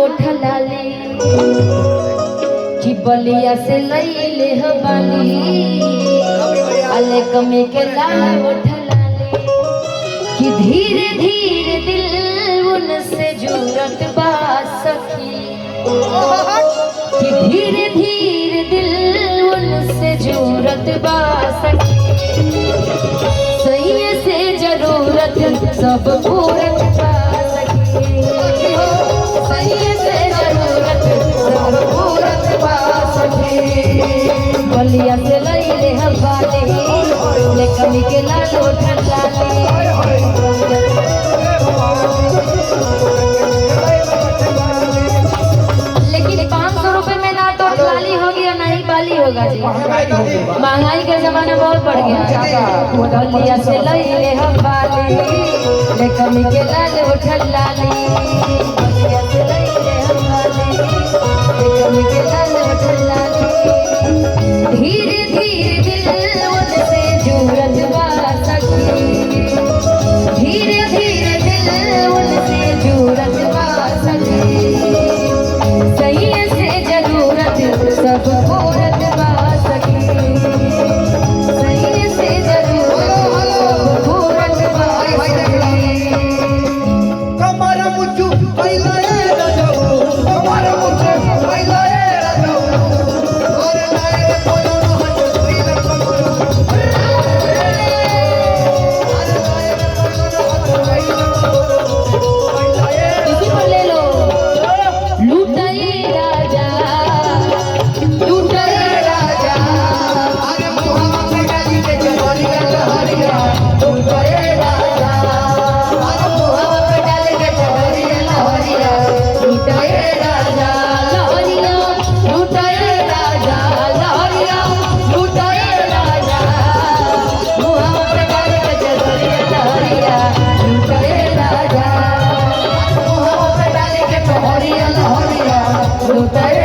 उठलाले कि बलिया से लईले हो बानी अले कमे के लाल उठलाले कि धीरे धीरे दिल उनसे जुड़त बा सखी कि धीरे धीरे दिल उनसे जुड़त बा सखी सही से जरूरत सब पूरत बा सखी सही से जरूरत सब पूरत बा सखी बलिया से लईले हम बाले ले कमी के लाल उठलाले होगा जी महंगाई का जमाना बहुत बढ़ गया बलिया से लईले हम बाले ले कमी के लाल उठलाले बलिया से लईले हम बाले ले कमी के लाल उठलाले धीरे धीरे दिल उनसे जुड़त बा सखी धीरे धीरे दिल उनसे जुड़त बा सखी सही से जरूरत सब पूरत बा सखी सही से जरूरत सब पूरत बा सखी कमर मुझू पहले रजो कमर मुझे पहले रजो और नाय कोनो हज तीर कमर किसी पर ले लो लूटाए राजा लूटाए राजा अरे मुहावा पे डाली के जवारिया लहरिया लूटाए राजा अरे मुहावा पे डाली के जवारिया लहरिया लूटाए राजा लहरिया लूटाए राजा लहरिया लूटाए राजा मुहावा पे डाल के जहरिया लहरिया लूटाए राजा मुहावा पे डाली के जवारिया लहरिया लूटाए